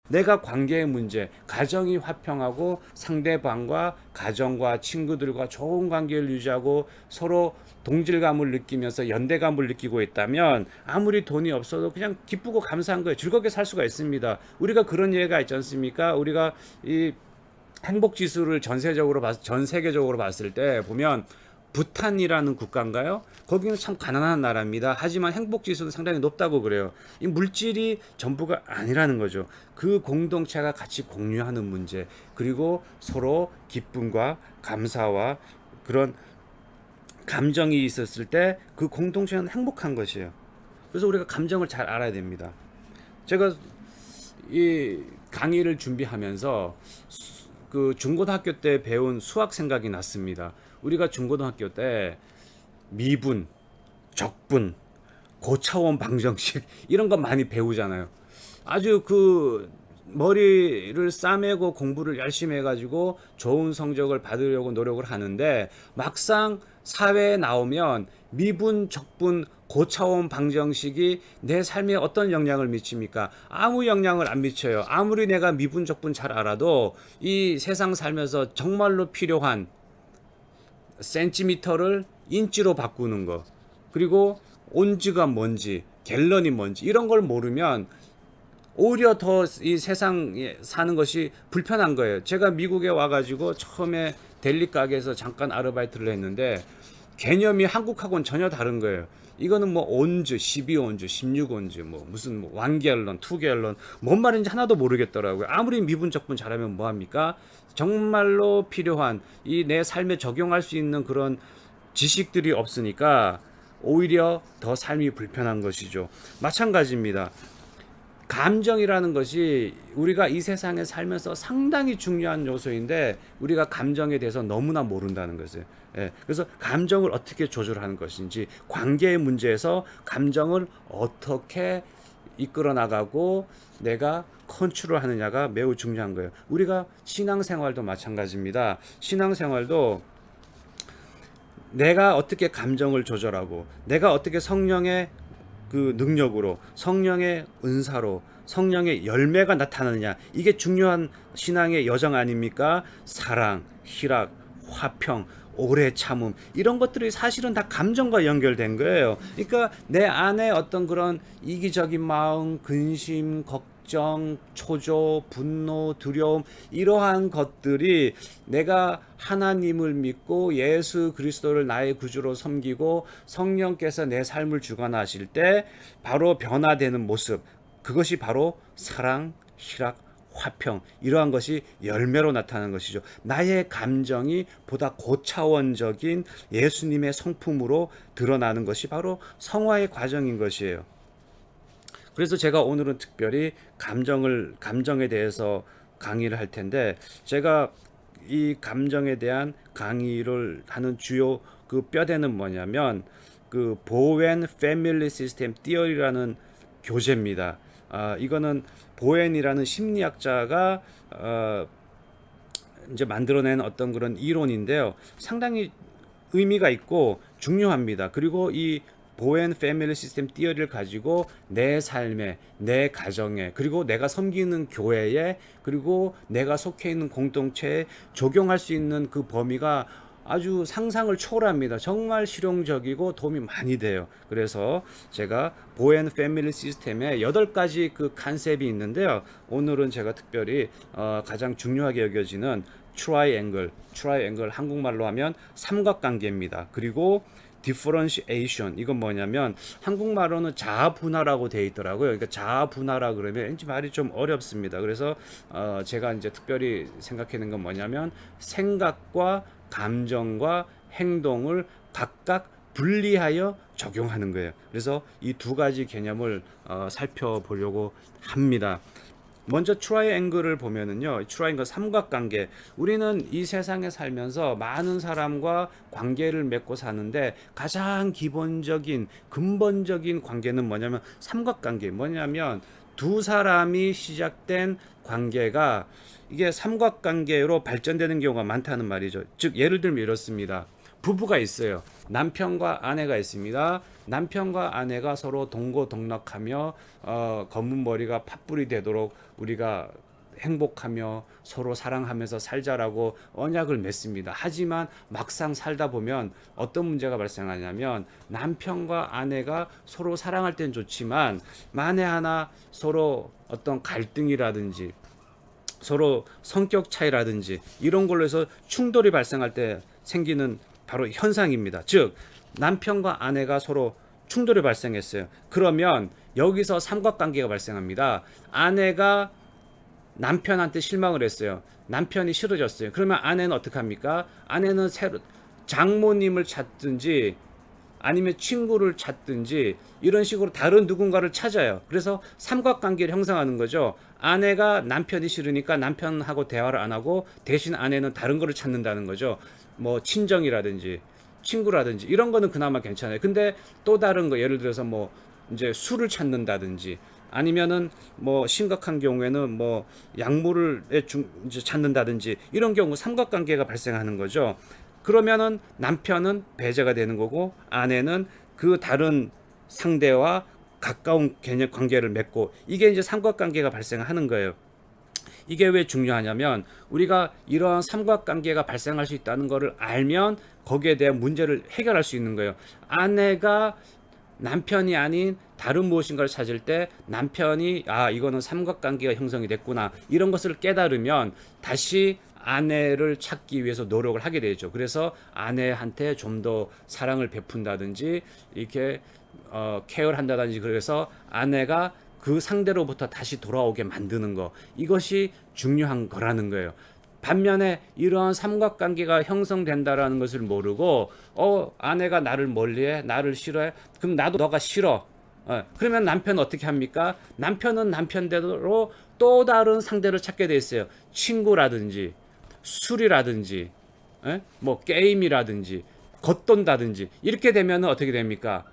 내가 관계의 문제, 가정이 화평하고 상대방과 가정과 친구들과 좋은 관계를 유지하고 서로 동질감을 느끼면서 연대감을 느끼고 있다면 아무리 돈이 없어도 그냥 기쁘고 감사한 거예요. 즐겁게 살 수가 있습니다. 우리가 그런 예가 있지 않습니까? 우리가 이 행복 지수를 전 세계적으로 봤을 때 보면 부탄이라는 국가인가요? 거기는 참 가난한 나라입니다. 하지만 행복 지수는 상당히 높다고 그래요. 이 물질이 전부가 아니라는 거죠. 그 공동체가 같이 공유하는 문제, 그리고 서로 기쁨과 감사와 그런 감정이 있었을 때 그 공동체는 행복한 것이에요. 그래서 우리가 감정을 잘 알아야 됩니다. 제가 이 강의를 준비하면서 그 중고등학교 때 배운 수학 생각이 났습니다. 우리가 중고등학교 때 미분, 적분, 고차원 방정식 이런 거 많이 배우잖아요. 아주 그 머리를 싸매고 공부를 열심히 해가지고 좋은 성적을 받으려고 노력을 하는데 막상 사회에 나오면 미분, 적분, 고차원 방정식이 내 삶에 어떤 영향을 미칩니까? 아무 영향을 안 미쳐요. 아무리 내가 미분, 적분 잘 알아도 이 세상 살면서 정말로 필요한 센티미터를 인치로 바꾸는 거, 그리고 온즈가 뭔지 갤런이 뭔지 이런 걸 모르면 오히려 더 이 세상에 사는 것이 불편한 거예요. 제가 미국에 와가지고 처음에 델리 가게에서 잠깐 아르바이트를 했는데 개념이 한국하고는 전혀 다른 거예요. 이거는 뭐 온즈, 12온즈, 16온즈, 뭐 무슨 뭐 1갤런, 2갤런 뭔 말인지 하나도 모르겠더라고요. 아무리 미분적분 잘하면 뭐 합니까? 정말로 필요한 이 내 삶에 적용할 수 있는 그런 지식들이 없으니까 오히려 더 삶이 불편한 것이죠. 마찬가지입니다. 감정이라는 것이 우리가 이 세상에 살면서 상당히 중요한 요소인데 우리가 감정에 대해서 너무나 모른다는 것이에요. 예, 그래서 감정을 어떻게 조절하는 것인지, 관계의 문제에서 감정을 어떻게 이끌어 나가고 내가 컨트롤 하느냐가 매우 중요한 거예요. 우리가 신앙생활도 마찬가지입니다. 신앙생활도 내가 어떻게 감정을 조절하고 내가 어떻게 성령의 그 능력으로, 성령의 은사로, 성령의 열매가 나타나느냐, 이게 중요한 신앙의 여정 아닙니까? 사랑, 희락, 화평, 오래 참음, 이런 것들이 사실은 다 감정과 연결된 거예요. 그러니까 내 안에 어떤 그런 이기적인 마음, 근심, 걱정, 초조, 분노, 두려움, 이러한 것들이 내가 하나님을 믿고 예수 그리스도를 나의 구주로 섬기고 성령께서 내 삶을 주관하실 때 바로 변화되는 모습, 그것이 바로 사랑, 희락, 화평, 이러한 것이 열매로 나타나는 것이죠. 나의 감정이 보다 고차원적인 예수님의 성품으로 드러나는 것이 바로 성화의 과정인 것이에요. 그래서 제가 오늘은 특별히 감정에 대해서 강의를 할 텐데, 제가 이 감정에 대한 강의를 하는 주요 그 뼈대는 뭐냐면 그 보웬 패밀리 시스템 티어리라는 교재입니다. 이거는 보웬이라는 심리학자가 이제 만들어낸 어떤 그런 이론인데요. 상당히 의미가 있고 중요합니다. 그리고 이 보엔 패밀리 시스템 티어리를 가지고 내 삶에, 내 가정에, 그리고 내가 섬기는 교회에, 그리고 내가 속해 있는 공동체에 적용할 수 있는 그 범위가 아주 상상을 초월합니다. 정말 실용적이고 도움이 많이 돼요. 그래서 제가 보엔 패밀리 시스템에 8가지 그 컨셉이 있는데요. 오늘은 제가 특별히 가장 중요하게 여겨지는 트라이앵글 한국말로 하면 삼각관계입니다. 그리고 differentiation, 이건 뭐냐면 한국말로는 자아분화라고 되어 있더라고요. 그러니까 자아분화라 그러면 왠지 말이 좀 어렵습니다. 그래서 제가 이제 특별히 생각하는 건 뭐냐면 생각과 감정과 행동을 각각 분리하여 적용하는 거예요. 그래서 이 2가지 개념을 살펴보려고 합니다. 먼저 트라이앵글을 보면은요, 트라이앵글 삼각관계. 우리는 이 세상에 살면서 많은 사람과 관계를 맺고 사는데 가장 기본적인 근본적인 관계는 뭐냐면 삼각관계. 뭐냐면 두 사람이 시작된 관계가 이게 삼각관계로 발전되는 경우가 많다는 말이죠. 즉 예를 들면 이렇습니다. 부부가 있어요. 남편과 아내가 있습니다. 남편과 아내가 서로 동고동락하며 검은 머리가 팥불이 되도록 우리가 행복하며 서로 사랑하면서 살자라고 언약을 맺습니다. 하지만 막상 살다 보면 어떤 문제가 발생하냐면 남편과 아내가 서로 사랑할 땐 좋지만 만에 하나 서로 어떤 갈등이라든지 서로 성격 차이라든지 이런 걸로 해서 충돌이 발생할 때 생기는 바로 현상입니다. 즉 남편과 아내가 서로 충돌이 발생했어요. 그러면 여기서 삼각관계가 발생합니다. 아내가 남편한테 실망을 했어요. 남편이 싫어졌어요. 그러면 아내는 어떻게 합니까? 아내는 새로 장모님을 찾든지 아니면 친구를 찾든지 이런 식으로 다른 누군가를 찾아요. 그래서 삼각관계를 형성하는 거죠. 아내가 남편이 싫으니까 남편하고 대화를 안 하고 대신 아내는 다른 거를 찾는다는 거죠. 뭐 친정이라든지 친구라든지 이런 거는 그나마 괜찮아요. 근데 또 다른 거 예를 들어서 뭐 이제 술을 찾는다든지 아니면은 뭐 심각한 경우에는 뭐 약물을 이제 찾는다든지 이런 경우 삼각관계가 발생하는 거죠. 그러면은 남편은 배제가 되는 거고 아내는 그 다른 상대와 가까운 개념 관계를 맺고 이게 이제 삼각관계가 발생하는 거예요. 이게 왜 중요하냐면 우리가 이러한 삼각관계가 발생할 수 있다는 것을 알면 거기에 대한 문제를 해결할 수 있는 거예요. 아내가 남편이 아닌 다른 무엇인가를 찾을 때 남편이 이거는 삼각관계가 형성이 됐구나 이런 것을 깨달으면 다시 아내를 찾기 위해서 노력을 하게 되죠. 그래서 아내한테 좀 더 사랑을 베푼다든지 이렇게 케어를 한다든지 그래서 아내가 그 상대로부터 다시 돌아오게 만드는 거 이것이 중요한 거라는 거예요. 반면에 이러한 삼각관계가 형성된다라는 것을 모르고 아내가 나를 멀리해 나를 싫어해 그럼 나도 너가 싫어 그러면 남편은 어떻게 합니까? 남편은 남편대로 또 다른 상대를 찾게 돼 있어요. 친구라든지 술이라든지 뭐 게임이라든지 겉돈다든지 이렇게 되면 어떻게 됩니까?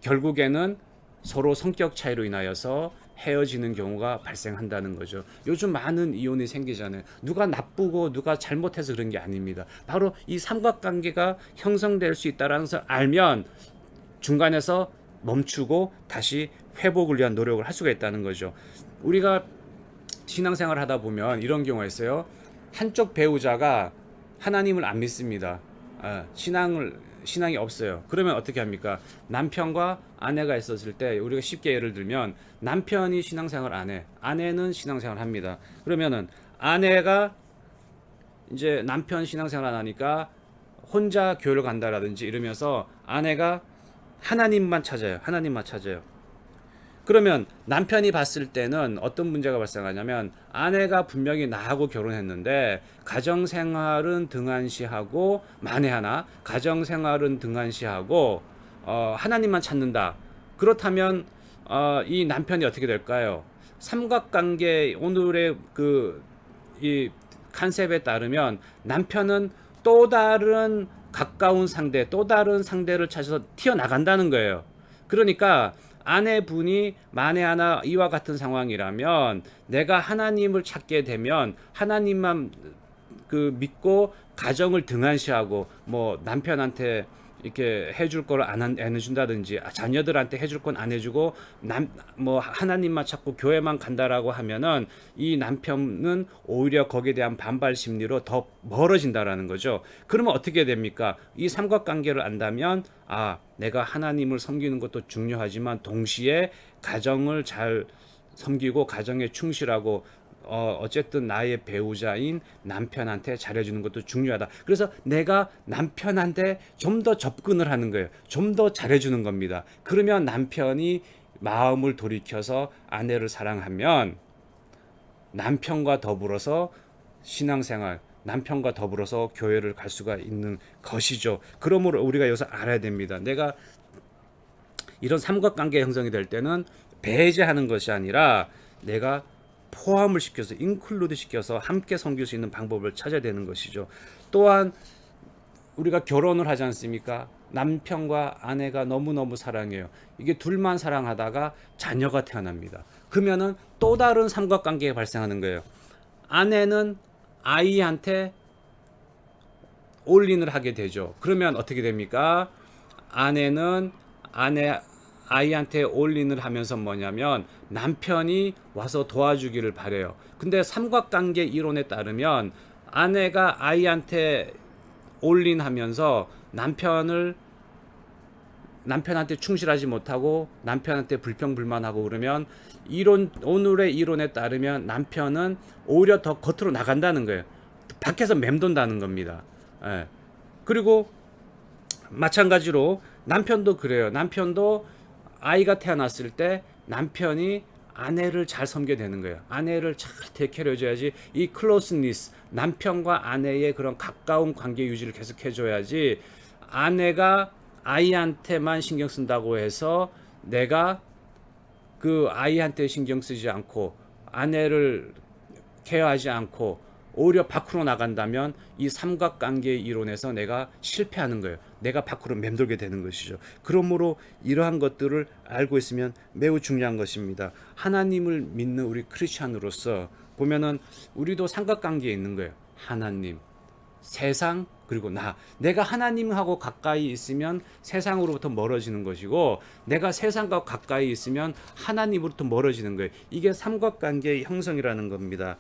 결국에는 서로 성격 차이로 인하여서 헤어지는 경우가 발생한다는 거죠. 요즘 많은 이혼이 생기잖아요. 누가 나쁘고 누가 잘못해서 그런 게 아닙니다. 바로 이 삼각관계가 형성될 수 있다는 것을 알면 중간에서 멈추고 다시 회복을 위한 노력을 할 수가 있다는 거죠. 우리가 신앙생활을 하다 보면 이런 경우가 있어요. 한쪽 배우자가 하나님을 안 믿습니다. 신앙이 없어요. 그러면 어떻게 합니까? 남편과 아내가 있었을 때 우리가 쉽게 예를 들면 남편이 신앙생활 안 해. 아내는 신앙생활 합니다. 그러면은 아내가 이제 남편 신앙생활 안 하니까 혼자 교회를 간다라든지 이러면서 아내가 하나님만 찾아요. 하나님만 찾아요. 그러면 남편이 봤을 때는 어떤 문제가 발생하냐면 아내가 분명히 나하고 결혼했는데 가정생활은 등한시하고 만에 하나 가정생활은 등한시하고 하나님만 찾는다. 그렇다면 이 남편이 어떻게 될까요? 삼각관계 오늘의 이 컨셉에 따르면 남편은 또 다른 가까운 상대, 또 다른 상대를 찾아서 튀어나간다는 거예요. 그러니까 아내분이 만에 하나 이와 같은 상황이라면 내가 하나님을 찾게 되면 하나님만 믿고 가정을 등한시하고 뭐 남편한테 이렇게 해줄 걸 안 해준다든지 자녀들한테 해줄 건 안 해주고 뭐 하나님만 찾고 교회만 간다라고 하면은 이 남편은 오히려 거기에 대한 반발 심리로 더 멀어진다라는 거죠. 그러면 어떻게 됩니까? 이 삼각관계를 안다면 내가 하나님을 섬기는 것도 중요하지만 동시에 가정을 잘 섬기고 가정에 충실하고 어쨌든 나의 배우자인 남편한테 잘해주는 것도 중요하다. 그래서 내가 남편한테 좀 더 접근을 하는 거예요. 좀 더 잘해주는 겁니다. 그러면 남편이 마음을 돌이켜서 아내를 사랑하면 남편과 더불어서 신앙생활, 남편과 더불어서 교회를 갈 수가 있는 것이죠. 그러므로 우리가 여기서 알아야 됩니다. 내가 이런 삼각관계 형성이 될 때는 배제하는 것이 아니라 내가 포함을 시켜서 인클루드 시켜서 함께 섬길 수 있는 방법을 찾아야 되는 것이죠. 또한 우리가 결혼을 하지 않습니까? 남편과 아내가 너무너무 사랑해요. 이게 둘만 사랑하다가 자녀가 태어납니다. 그러면은 또 다른 삼각관계가 발생하는 거예요. 아내는 아이한테 올인을 하게 되죠. 그러면 어떻게 됩니까? 아내는 아이한테 올인을 하면서 뭐냐면 남편이 와서 도와주기를 바래요. 근데 삼각관계 이론에 따르면 아내가 아이한테 올인하면서 남편한테 충실하지 못하고 남편한테 불평불만하고 그러면 오늘의 이론에 따르면 남편은 오히려 더 겉으로 나간다는 거예요. 밖에서 맴돈다는 겁니다. 예. 그리고 마찬가지로 남편도 그래요. 남편도 아이가 태어났을 때 남편이 아내를 잘 섬게 되는 거예요. 아내를 잘 대케어 해줘야지. 이 클로스니스, 남편과 아내의 그런 가까운 관계 유지를 계속 해줘야지. 아내가 아이한테만 신경 쓴다고 해서 내가 그 아이한테 신경 쓰지 않고 아내를 케어하지 않고 오히려 밖으로 나간다면 이 삼각관계 이론에서 내가 실패하는 거예요. 내가 밖으로 맴돌게 되는 것이죠. 그러므로 이러한 것들을 알고 있으면 매우 중요한 것입니다. 하나님을 믿는 우리 크리스찬으로서 보면은 우리도 삼각관계에 있는 거예요. 하나님, 세상, 그리고 내가 하나님하고 가까이 있으면 세상으로부터 멀어지는 것이고 내가 세상과 가까이 있으면 하나님으로부터 멀어지는 거예요. 이게 삼각관계의 형성이라는 겁니다.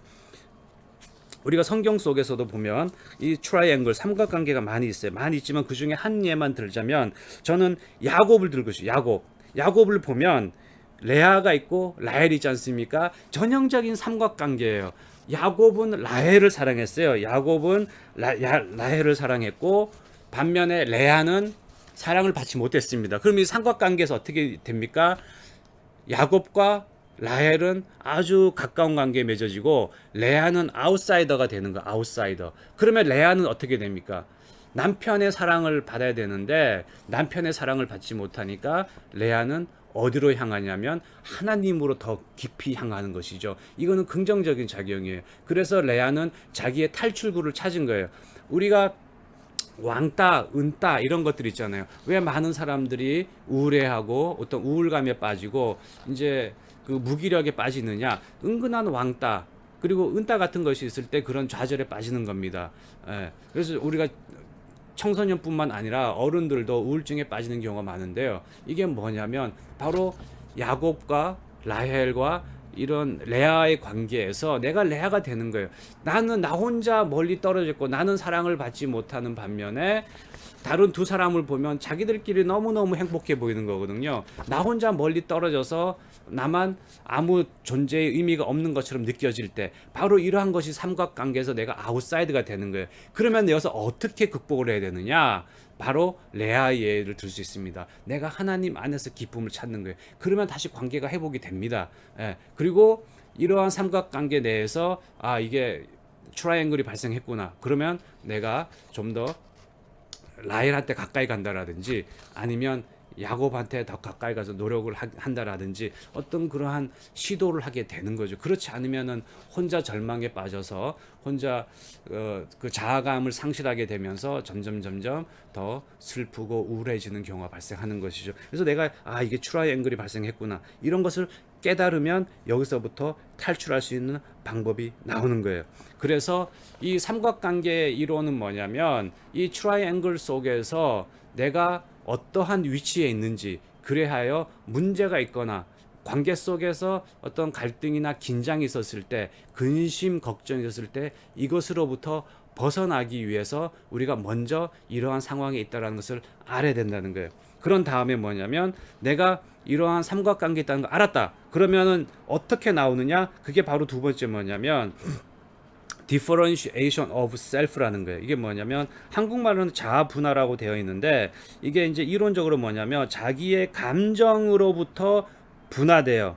우리가 성경 속에서도 보면 이 트라이앵글 삼각관계가 많이 있어요. 많이 있지만 그 중에 한 예만 들자면 저는 야곱을 들고 있어요. 야곱을 보면 레아가 있고 라헬이 있지 않습니까? 전형적인 삼각관계예요. 야곱은 라헬을 사랑했어요. 야곱은 라헬을 사랑했고 반면에 레아는 사랑을 받지 못했습니다. 그럼 이 삼각관계에서 어떻게 됩니까? 야곱과 라헬은 아주 가까운 관계에 맺어지고 레아는 아웃사이더가 되는 거. 아웃사이더. 그러면 레아는 어떻게 됩니까? 남편의 사랑을 받아야 되는데 남편의 사랑을 받지 못하니까 레아는 어디로 향하냐면 하나님으로 더 깊이 향하는 것이죠. 이거는 긍정적인 작용이에요. 그래서 레아는 자기의 탈출구를 찾은 거예요. 우리가 왕따, 은따 이런 것들 있잖아요. 왜 많은 사람들이 우울해하고 어떤 우울감에 빠지고 이제 그 무기력에 빠지느냐? 은근한 왕따 그리고 은따 같은 것이 있을 때 그런 좌절에 빠지는 겁니다. 그래서 우리가 청소년뿐만 아니라 어른들도 우울증에 빠지는 경우가 많은데요. 이게 뭐냐면 바로 야곱과 라헬과 이런 레아의 관계에서 내가 레아가 되는 거예요. 나는 나 혼자 멀리 떨어졌고 나는 사랑을 받지 못하는 반면에 다른 두 사람을 보면 자기들끼리 너무너무 행복해 보이는 거거든요. 나 혼자 멀리 떨어져서 나만 아무 존재의 의미가 없는 것처럼 느껴질 때 바로 이러한 것이 삼각관계에서 내가 아웃사이드가 되는 거예요. 그러면 여기서 어떻게 극복을 해야 되느냐? 바로 레아의 예를 들 수 있습니다. 내가 하나님 안에서 기쁨을 찾는 거예요. 그러면 다시 관계가 회복이 됩니다. 그리고 이러한 삼각관계 내에서 이게 트라이앵글이 발생했구나. 그러면 내가 좀 더 라헬한테 가까이 간다라든지 아니면 야곱한테 더 가까이 가서 노력을 한다라든지 어떤 그러한 시도를 하게 되는 거죠. 그렇지 않으면은 혼자 절망에 빠져서 혼자 그 자아감을 상실하게 되면서 점점 더 슬프고 우울해지는 경우가 발생하는 것이죠. 그래서 내가 이게 트라이앵글이 발생했구나 이런 것을 깨달으면 여기서부터 탈출할 수 있는 방법이 나오는 거예요. 그래서 이 삼각관계의 이론은 뭐냐면 이 트라이앵글 속에서 내가 어떠한 위치에 있는지 그래하여 문제가 있거나 관계 속에서 어떤 갈등이나 긴장이 있었을 때 근심 걱정이 있었을 때 이것으로부터 벗어나기 위해서 우리가 먼저 이러한 상황에 있다는 것을 알아야 된다는 거예요. 그런 다음에 뭐냐면 내가 이러한 삼각관계에 있다는 걸 알았다. 그러면은 어떻게 나오느냐? 그게 바로 두 번째 뭐냐면 differentiation of self라는 거예요. 이게 뭐냐면 한국말로는 자아 분화라고 되어 있는데 이게 이제 이론적으로 뭐냐면 자기의 감정으로부터 분화돼요.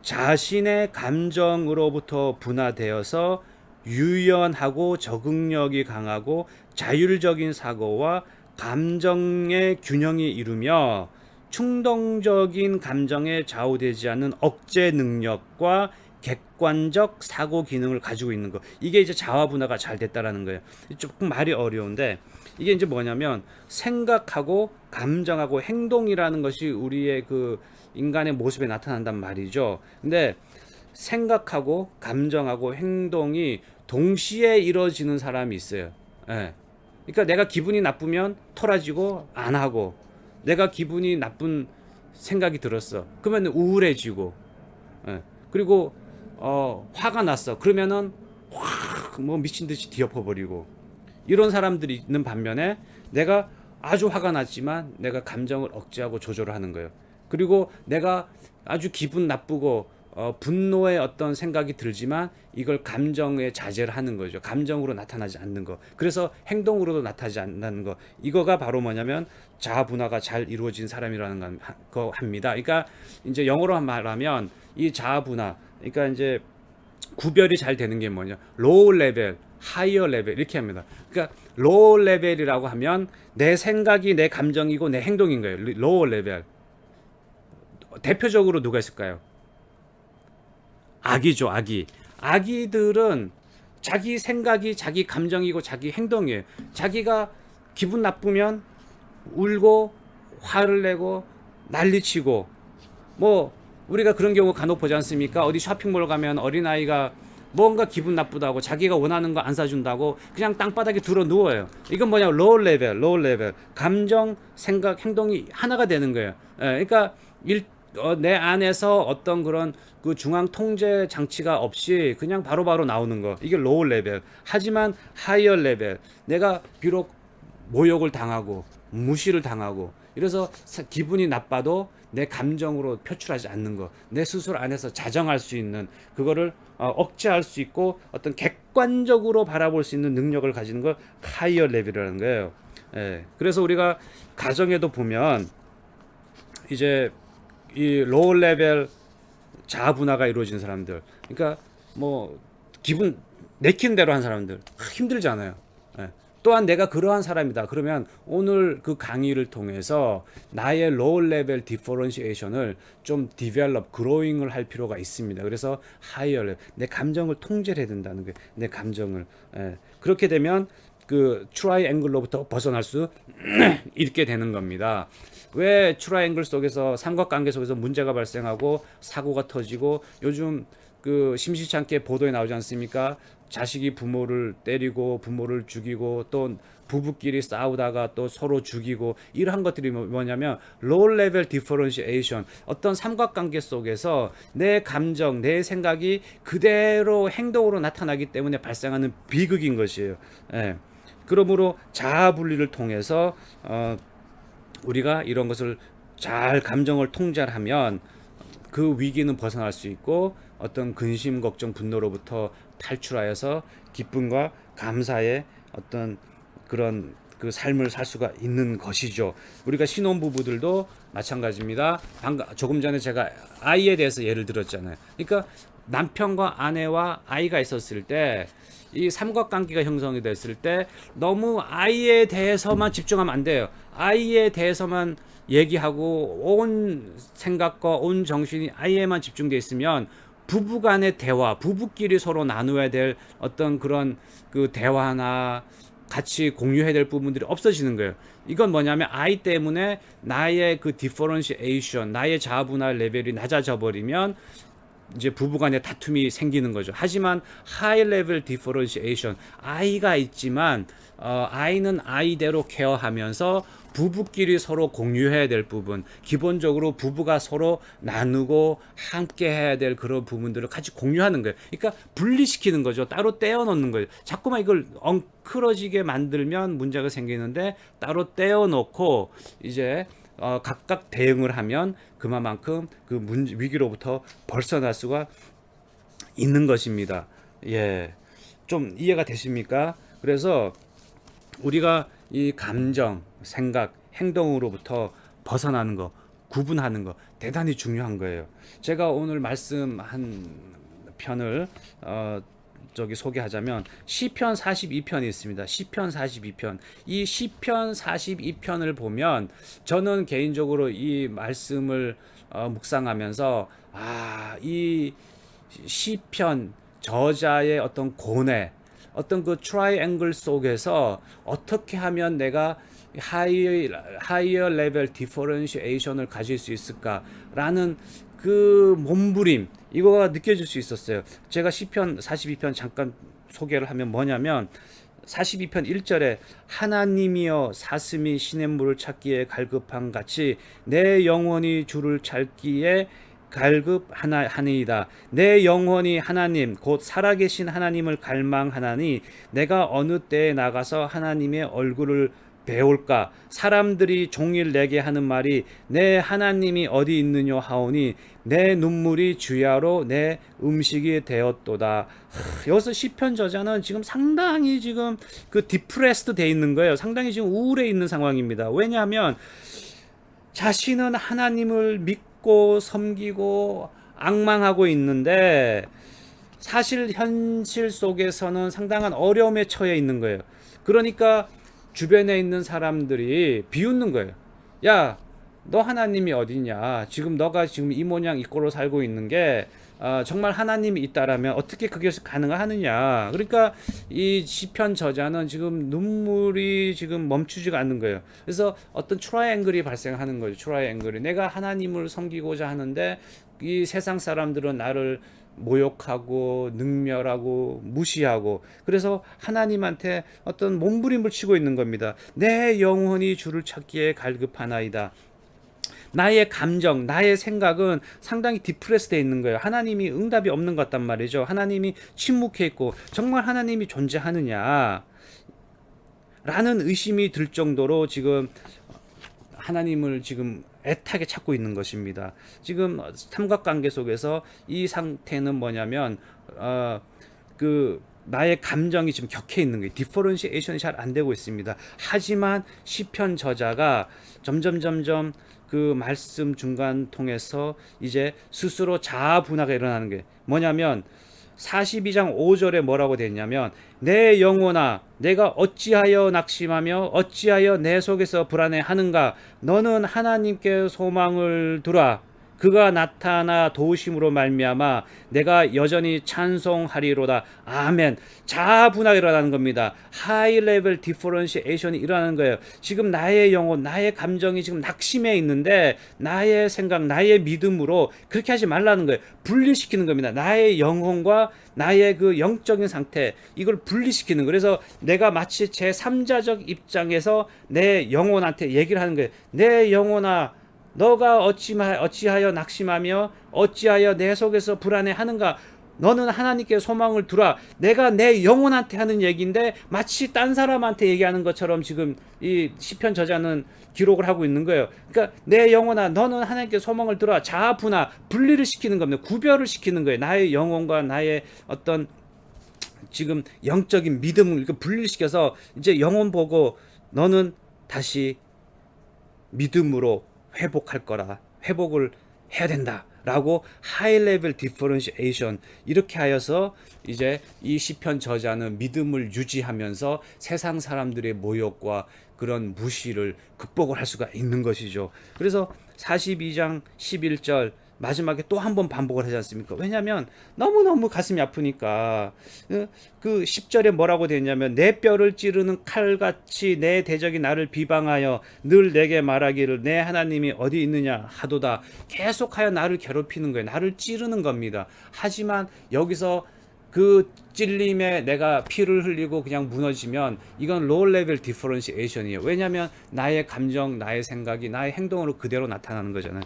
자신의 감정으로부터 분화되어서 유연하고 적응력이 강하고 자율적인 사고와 감정의 균형이 이루며 충동적인 감정에 좌우되지 않는 억제 능력과 객관적 사고 기능을 가지고 있는 거. 이게 이제 자아 분화가 잘 됐다라는 거예요. 조금 말이 어려운데 이게 이제 뭐냐면 생각하고 감정하고 행동이라는 것이 우리의 그 인간의 모습에 나타난단 말이죠. 근데 생각하고 감정하고 행동이 동시에 이루어지는 사람이 있어요. 예. 그러니까 내가 기분이 나쁘면 털어지고 안 하고, 내가 기분이 나쁜 생각이 들었어. 그러면 우울해지고, 예. 그리고 화가 났어. 그러면은 확 뭐 미친 듯이 뒤엎어버리고, 이런 사람들이 있는 반면에 내가 아주 화가 났지만 내가 감정을 억제하고 조절을 하는 거예요. 그리고 내가 아주 기분 나쁘고 분노의 어떤 생각이 들지만 이걸 감정에 자제를 하는 거죠. 감정으로 나타나지 않는 거. 그래서 행동으로도 나타나지 않는 거. 이거가 바로 뭐냐면 자아 분화가 잘 이루어진 사람이라는 거 합니다. 그러니까 이제 영어로 말하면 이 자아 분화, 그러니까 이제 구별이 잘 되는 게 뭐냐, 로우 레벨, 하이어 레벨 이렇게 합니다. 그러니까 로우 레벨이라고 하면 내 생각이 내 감정이고 내 행동인 거예요. 로우 레벨. 대표적으로 누가 있을까요? 아기죠, 아기. 아기들은 자기 생각이 자기 감정이고 자기 행동이에요. 자기가 기분 나쁘면 울고 화를 내고 난리치고, 뭐 우리가 그런 경우 간혹 보지 않습니까? 어디 쇼핑몰 가면 어린아이가 뭔가 기분 나쁘다고 자기가 원하는 거 안 사준다고 그냥 땅바닥에 들어 누워요. 이건 뭐냐, 로우 레벨, 로우 레벨. 감정, 생각, 행동이 하나가 되는 거예요. 그러니까 내 안에서 어떤 그런 그 중앙 통제 장치가 없이 그냥 바로바로 나오는 거, 이게 로우 레벨. 하지만 하이어 레벨, 내가 비록 모욕을 당하고 무시를 당하고 이래서 기분이 나빠도 내 감정으로 표출하지 않는 거, 내 스스로 안에서 자정할 수 있는, 그거를 억제할 수 있고 어떤 객관적으로 바라볼 수 있는 능력을 가지는 걸 하이어 레벨이라는 거예요. 예. 그래서 우리가 가정에도 보면 이제 이 로우 레벨 자아 분화가 이루어진 사람들, 그러니까 뭐 기분 내키는 대로 한 사람들 힘들잖아요. 예. 또한 내가 그러한 사람이다 그러면 오늘 그 강의를 통해서 나의 로우 레벨 디퍼런시에이션을 좀 디벨롭, 그로잉을 할 필요가 있습니다. 그래서 하이어 레벨, 내 감정을 통제를 해야 된다는 거예요. 내 감정을. 예. 그렇게 되면 그 트라이앵글로부터 벗어날 수 있게 되는 겁니다. 왜 트라이앵글 속에서, 삼각관계 속에서 문제가 발생하고 사고가 터지고, 요즘 그 심시치 않게 보도에 나오지 않습니까? 자식이 부모를 때리고 부모를 죽이고, 또 부부끼리 싸우다가 또 서로 죽이고, 이러한 것들이 뭐냐면 로우 레벨 디퍼런시에이션, 어떤 삼각관계 속에서 내 감정, 내 생각이 그대로 행동으로 나타나기 때문에 발생하는 비극인 것이에요. 예. 그러므로 자아 분리를 통해서 우리가 이런 것을 잘 감정을 통제하면 그 위기는 벗어날 수 있고, 어떤 근심, 걱정, 분노로부터 탈출하여서 기쁨과 감사의 어떤 그런 그 삶을 살 수가 있는 것이죠. 우리가 신혼부부들도 마찬가지입니다. 조금 전에 제가 아이에 대해서 예를 들었잖아요. 그러니까 남편과 아내와 아이가 있었을 때, 이 삼각관계가 형성이 됐을 때 너무 아이에 대해서만 집중하면 안 돼요. 아이에 대해서만 얘기하고 온 생각과 온 정신이 아이에만 집중돼 있으면 부부간의 대화, 부부끼리 서로 나누어야 될 어떤 그런 그 대화나 같이 공유해야 될 부분들이 없어지는 거예요. 이건 뭐냐면 아이 때문에 나의 그 디퍼런시에이션, 나의 자아분화 레벨이 낮아져 버리면 이제 부부간의 다툼이 생기는 거죠. 하지만 하이 레벨 디퍼런시에이션, 아이가 있지만 아이는 아이대로 케어하면서 부부끼리 서로 공유해야 될 부분, 기본적으로 부부가 서로 나누고 함께 해야 될 그런 부분들을 같이 공유하는 거예요. 그러니까 분리시키는 거죠. 따로 떼어 놓는 거예요. 자꾸만 이걸 엉클어지게 만들면 문제가 생기는데, 따로 떼어 놓고 이제 각각 대응을 하면 그만큼 그 위기로부터 벗어날 수가 있는 것입니다. 예, 좀 이해가 되십니까? 그래서 우리가 이 감정, 생각, 행동으로부터 벗어나는 거, 구분하는 거 대단히 중요한 거예요. 제가 오늘 말씀한 편을 소개하자면 시편 42편이 있습니다. 시편 42편. 이 시편 42편을 보면 저는 개인적으로 이 말씀을 묵상하면서 이 시편 저자의 어떤 고뇌, 어떤 그 트라이앵글 속에서 어떻게 하면 내가 하이어 레벨 디퍼런시에이션을 가질 수 있을까라는 그 몸부림 이거가 느껴질 수 있었어요. 제가 시편 42편 잠깐 소개를 하면 뭐냐면 42편 1절에 하나님이여 사슴이 시냇물을 찾기에 갈급한 같이 내 영혼이 주를 찾기에 갈급하나이다. 내 영혼이 하나님 곧 살아계신 하나님을 갈망하나니 내가 어느 때에 나가서 하나님의 얼굴을 배울까. 사람들이 종일 내게 하는 말이 내 하나님이 어디 있느냐 하오니 내 눈물이 주야로 내 음식이 되었도다. 여기서 시편 저자는 지금 상당히 지금 그 디프레스드 돼 있는 거예요. 상당히 지금 우울해 있는 상황입니다. 왜냐하면 자신은 하나님을 믿고 섬기고 앙망하고 있는데 사실 현실 속에서는 상당한 어려움에 처해 있는 거예요. 그러니까 주변에 있는 사람들이 비웃는 거예요. 야, 너 하나님이 어디냐? 지금 너가 지금 이 모양 이 꼴로 살고 있는 게 정말 하나님이 있다라면 어떻게 그게 가능하느냐? 그러니까 이 시편 저자는 지금 눈물이 지금 멈추지가 않는 거예요. 그래서 어떤 트라이앵글이 발생하는 거죠. 트라이앵글이 내가 하나님을 섬기고자 하는데 이 세상 사람들은 나를 모욕하고 능멸하고 무시하고 그래서 하나님한테 어떤 몸부림을 치고 있는 겁니다. 내 영혼이 주를 찾기에 갈급하나이다. 나의 감정, 나의 생각은 상당히 디프레스되어 있는 거예요. 하나님이 응답이 없는 것 같단 말이죠. 하나님이 침묵해 있고 정말 하나님이 존재하느냐 라는 의심이 들 정도로 지금 하나님을 지금 애타게 찾고 있는 것입니다. 지금 삼각관계 속에서 이 상태는 뭐냐면 그 나의 감정이 지금 격해 있는 거예요. 디퍼런시에이션이 잘 안 되고 있습니다. 하지만 시편 저자가 점점 그 말씀 중간 통해서 이제 스스로 자아 분화가 일어나는 게 뭐냐면 42장 5절에 뭐라고 됐냐면 내 영혼아 내가 어찌하여 낙심하며 어찌하여 내 속에서 불안해하는가. 너는 하나님께 소망을 두라. 그가 나타나 도우심으로 말미암아 내가 여전히 찬송하리로다. 아멘. 자아 분화가 일어나는 겁니다. 하이 레벨 디퍼런시에이션이 일어나는 거예요. 지금 나의 영혼, 나의 감정이 지금 낙심해 있는데 나의 생각, 나의 믿음으로 그렇게 하지 말라는 거예요. 분리시키는 겁니다. 나의 영혼과 나의 그 영적인 상태 이걸 분리시키는 거예요. 그래서 내가 마치 제3자적 입장에서 내 영혼한테 얘기를 하는 거예요. 내 영혼아 너가 어찌하여 낙심하며 어찌하여 내 속에서 불안해하는가. 너는 하나님께 소망을 두라. 내가 내 영혼한테 하는 얘기인데 마치 딴 사람한테 얘기하는 것처럼 지금 이 시편 저자는 기록을 하고 있는 거예요. 그러니까 내 영혼아 너는 하나님께 소망을 두라. 자아 분화 분리를 시키는 겁니다. 구별을 시키는 거예요. 나의 영혼과 나의 어떤 지금 영적인 믿음을 이렇게 분리시켜서 이제 영혼 보고 너는 다시 믿음으로 회복할 거라. 회복을 해야 된다. 라고 하이 레벨 디퍼런시에이션 이렇게 하여서 이제 이 시편 저자는 믿음을 유지하면서 세상 사람들의 모욕과 그런 무시를 극복을 할 수가 있는 것이죠. 그래서 42장 11절 마지막에 또 한 번 반복을 하지 않습니까? 왜냐하면 너무너무 가슴이 아프니까. 그 10절에 뭐라고 되냐면 내 뼈를 찌르는 칼같이 내 대적이 나를 비방하여 늘 내게 말하기를 내 하나님이 어디 있느냐 하도다. 계속하여 나를 괴롭히는 거예요. 나를 찌르는 겁니다. 하지만 여기서 그 찔림에 내가 피를 흘리고 그냥 무너지면 이건 로우 레벨 디퍼런시에이션이에요. 왜냐하면 나의 감정, 나의 생각이 나의 행동으로 그대로 나타나는 거잖아요.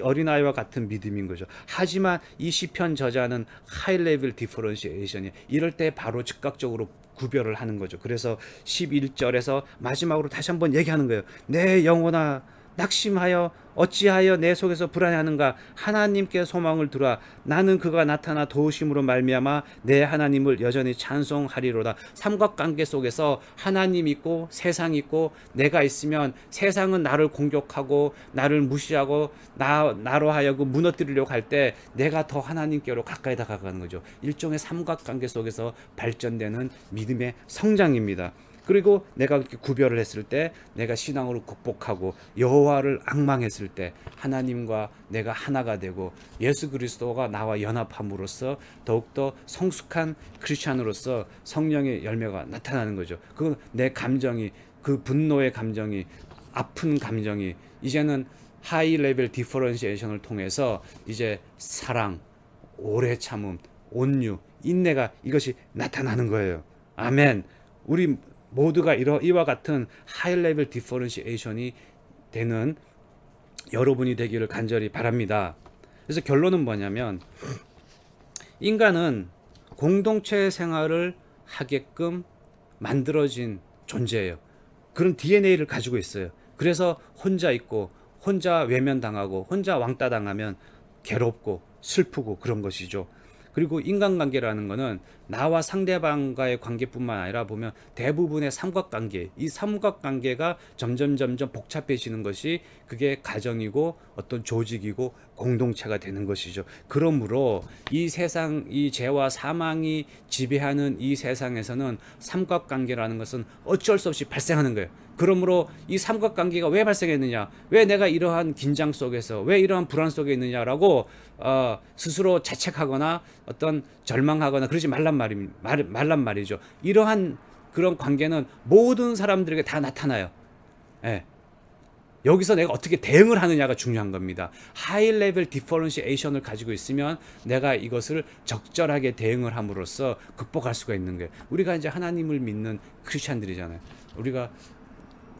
어린아이와 같은 믿음인 거죠. 하지만 이 시편 저자는 하이 레벨 디퍼런시에이션이에요. 이럴 때 바로 즉각적으로 구별을 하는 거죠. 그래서 11절에서 마지막으로 다시 한번 얘기하는 거예요. 내 영혼아 낙심하여 어찌하여 내 속에서 불안해하는가. 하나님께 소망을 두라. 나는 그가 나타나 도우심으로 말미암아 내 하나님을 여전히 찬송하리로다. 삼각관계 속에서 하나님 있고 세상 있고 내가 있으면 세상은 나를 공격하고 나를 무시하고 나로 하여금 무너뜨리려고 할 때 내가 더 하나님께로 가까이 다가가는 거죠. 일종의 삼각관계 속에서 발전되는 믿음의 성장입니다. 그리고 내가 그렇게 구별을 했을 때 내가 신앙으로 극복하고 여호와를 앙망했을 때 하나님과 내가 하나가 되고 예수 그리스도가 나와 연합함으로써 더욱더 성숙한 크리스찬으로서 성령의 열매가 나타나는 거죠. 그 내 감정이 그 분노의 감정이 아픈 감정이 이제는 하이 레벨 디퍼런시에이션을 통해서 이제 사랑, 오래 참음, 온유, 인내가 이것이 나타나는 거예요. 아멘. 우리 모두가 이와 같은 하이 레벨 디퍼런시에이션이 되는 여러분이 되기를 간절히 바랍니다. 그래서 결론은 뭐냐면 인간은 공동체 생활을 하게끔 만들어진 존재예요. 그런 DNA를 가지고 있어요. 그래서 혼자 있고 혼자 외면당하고 혼자 왕따 당하면 괴롭고 슬프고 그런 것이죠. 그리고 인간관계라는 거는 나와 상대방과의 관계뿐만 아니라 보면 대부분의 삼각관계, 이 삼각관계가 점점 복잡해지는 것이 그게 가정이고 어떤 조직이고 공동체가 되는 것이죠. 그러므로 이 세상, 이 죄와 사망이 지배하는 이 세상에서는 삼각관계라는 것은 어쩔 수 없이 발생하는 거예요. 그러므로 이 삼각관계가 왜 발생했느냐, 왜 내가 이러한 긴장 속에서, 왜 이러한 불안 속에 있느냐라고 스스로 자책하거나 어떤 절망하거나 그러지 말란 말이죠. 이러한 그런 관계는 모든 사람들에게 다 나타나요. 예. 여기서 내가 어떻게 대응을 하느냐가 중요한 겁니다. 하이 레벨 디퍼런시에이션을 가지고 있으면 내가 이것을 적절하게 대응을 함으로써 극복할 수가 있는 거예요. 우리가 이제 하나님을 믿는 크리스찬들이잖아요. 우리가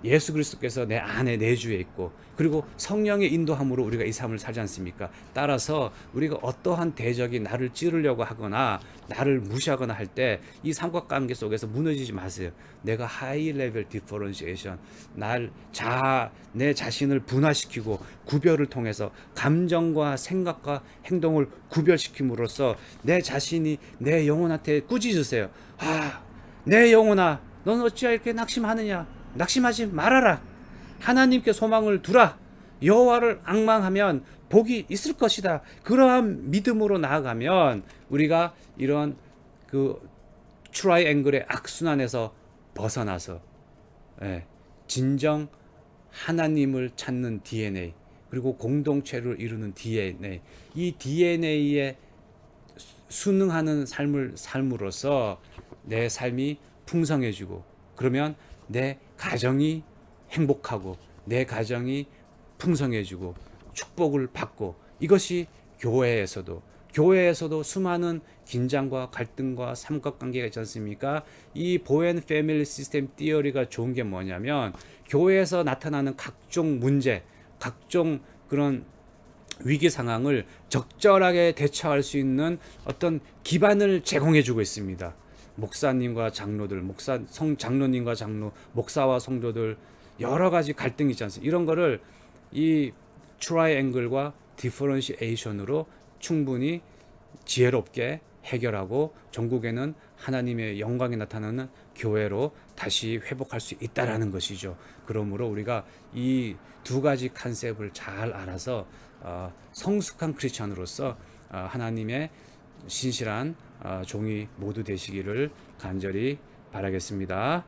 예수 그리스도께서 내 안에 내주에 있고 그리고 성령의 인도함으로 우리가 이 삶을 살지 않습니까? 따라서 우리가 어떠한 대적이 나를 찌르려고 하거나 나를 무시하거나 할 때 이 삼각관계 속에서 무너지지 마세요. 내가 하이 레벨 디퍼런시에이션, 내 자신을 분화시키고 구별을 통해서 감정과 생각과 행동을 구별시킴으로써 내 자신이 내 영혼한테 꾸짖으세요. 내 영혼아, 넌 어찌 이렇게 낙심하느냐? 낙심하지 말아라. 하나님께 소망을 두라. 여호와를 앙망하면 복이 있을 것이다. 그러한 믿음으로 나아가면 우리가 이런 그 트라이앵글의 악순환에서 벗어나서 진정 하나님을 찾는 DNA 그리고 공동체를 이루는 DNA, 이 DNA에 순응하는 삶을 삶으로써 내 삶이 풍성해지고 그러면 내 가정이 행복하고 내 가정이 풍성해지고 축복을 받고 이것이 교회에서도 수많은 긴장과 갈등과 삼각관계가 있지 않습니까? 이 보앤 패밀리 시스템 티어리가 좋은 게 뭐냐면 교회에서 나타나는 각종 문제, 각종 그런 위기 상황을 적절하게 대처할 수 있는 어떤 기반을 제공해 주고 있습니다. 목사님과 장로들, 장로님과 장로, 목사와 성도들 여러 가지 갈등이 있지 않습니까? 이런 거를 이 트라이앵글과 디퍼런시에이션으로 충분히 지혜롭게 해결하고 전국에는 하나님의 영광이 나타나는 교회로 다시 회복할 수 있다라는 것이죠. 그러므로 우리가 이 두 가지 컨셉을 잘 알아서 성숙한 크리스천으로서 하나님의 신실한 종이 모두 되시기를 간절히 바라겠습니다.